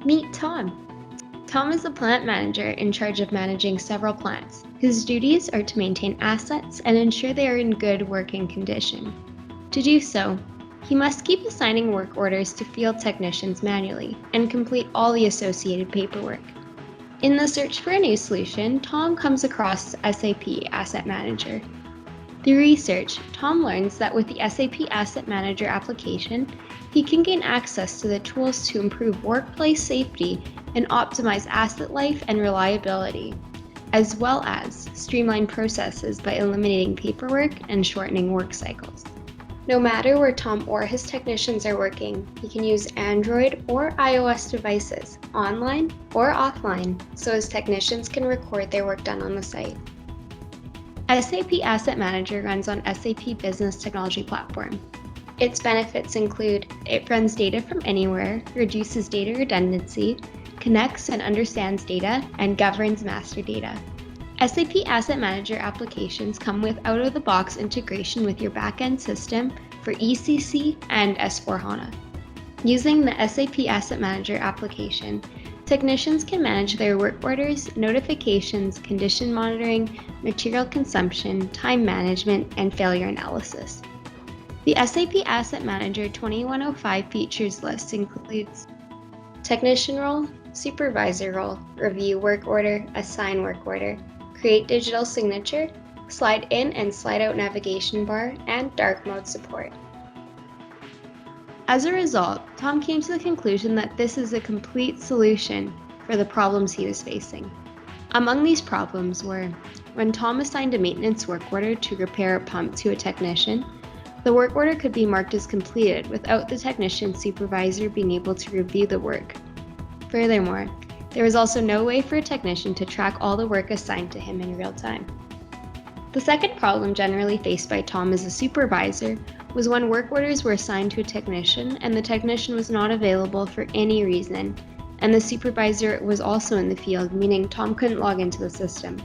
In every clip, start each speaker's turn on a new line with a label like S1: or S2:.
S1: Meet Tom. Tom is a plant manager in charge of managing several plants. His duties are to maintain assets and ensure they are in good working condition. To do so, he must keep assigning work orders to field technicians manually and complete all the associated paperwork. In the search for a new solution, Tom comes across SAP Asset Manager. Through research, Tom learns that with the SAP Asset Manager application, he can gain access to the tools to improve workplace safety and optimize asset life and reliability, as well as streamline processes by eliminating paperwork and shortening work cycles. No matter where Tom or his technicians are working, he can use Android or iOS devices, online or offline, so his technicians can record their work done on the site. SAP Asset Manager runs on SAP Business Technology Platform. Its benefits include it runs data from anywhere, reduces data redundancy, connects and understands data, and governs master data. SAP Asset Manager applications come with out-of-the-box integration with your backend system for ECC and S/4HANA. Using the SAP Asset Manager application, technicians can manage their work orders, notifications, condition monitoring, material consumption, time management, and failure analysis. The SAP Asset Manager 2105 features list includes technician role, supervisor role, review work order, assign work order, create digital signature, slide in and slide out navigation bar, and dark mode support. As a result, Tom came to the conclusion that this is a complete solution for the problems he was facing. Among these problems were, when Tom assigned a maintenance work order to repair a pump to a technician, the work order could be marked as completed without the technician's supervisor being able to review the work. Furthermore, there was also no way for a technician to track all the work assigned to him in real time. The second problem generally faced by Tom as a supervisor was when work orders were assigned to a technician and the technician was not available for any reason, and the supervisor was also in the field, meaning Tom couldn't log into the system.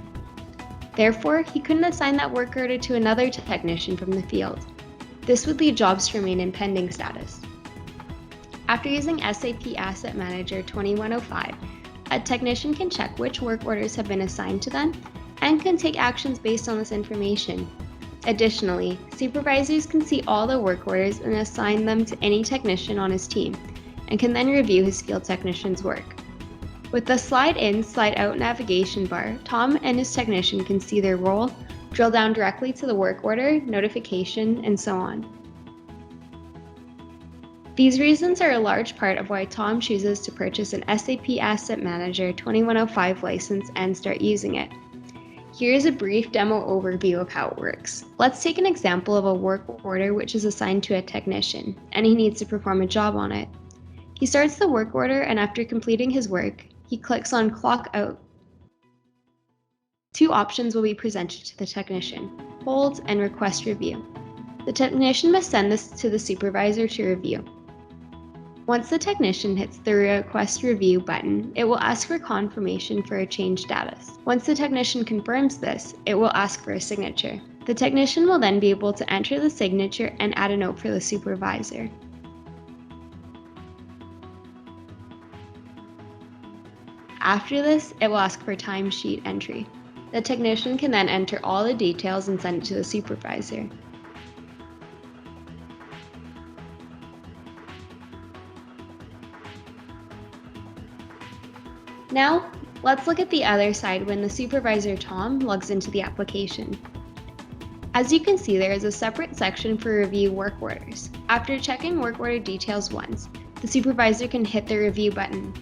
S1: Therefore, he couldn't assign that work order to another technician from the field. This would lead jobs to remain in pending status. After using SAP Asset Manager 2105, a technician can check which work orders have been assigned to them and can take actions based on this information. Additionally, supervisors can see all the work orders and assign them to any technician on his team, and can then review his field technician's work. With the slide in, slide out navigation bar, Tom and his technician can see their role, drill down directly to the work order, notification, and so on. These reasons are a large part of why Tom chooses to purchase an SAP Asset Manager 2105 license and start using it. Here's a brief demo overview of how it works. Let's take an example of a work order which is assigned to a technician, and he needs to perform a job on it. He starts the work order, and after completing his work, he clicks on Clock Out. Two options will be presented to the technician: Hold and Request Review. The technician must send this to the supervisor to review. Once the technician hits the Request Review button, it will ask for confirmation for a change status. Once the technician confirms this, it will ask for a signature. The technician will then be able to enter the signature and add a note for the supervisor. After this, it will ask for timesheet entry. The technician can then enter all the details and send it to the supervisor. Now, let's look at the other side when the supervisor Tom logs into the application. As you can see, there is a separate section for review work orders. After checking work order details once, the supervisor can hit the review button.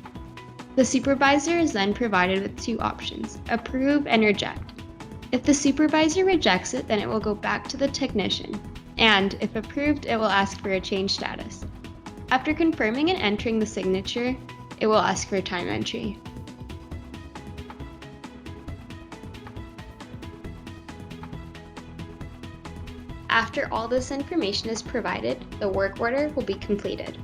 S1: The supervisor is then provided with two options: approve and reject. If the supervisor rejects it, then it will go back to the technician, and if approved, it will ask for a change status. After confirming and entering the signature, it will ask for time entry. After all this information is provided, the work order will be completed.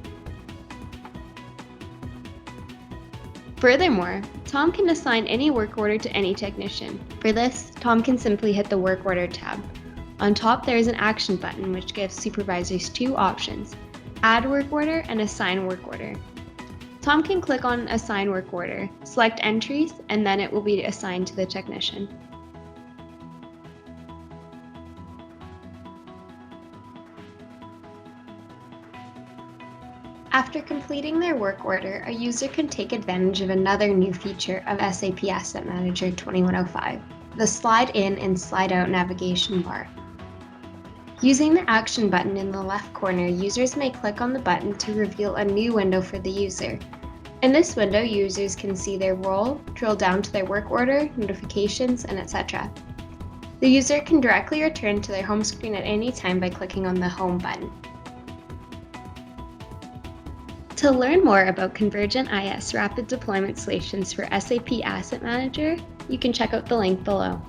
S1: Furthermore, Tom can assign any work order to any technician. For this, Tom can simply hit the Work Order tab. On top, there is an action button which gives supervisors two options: Add Work Order and Assign Work Order. Tom can click on Assign Work Order, select Entries, and then it will be assigned to the technician. After completing their work order, a user can take advantage of another new feature of SAP Asset Manager 2105, the Slide In and Slide Out navigation bar. Using the Action button in the left corner, users may click on the button to reveal a new window for the user. In this window, users can see their role, drill down to their work order, notifications, and etc. The user can directly return to their home screen at any time by clicking on the Home button. To learn more about Convergent IS rapid deployment solutions for SAP Asset Manager, you can check out the link below.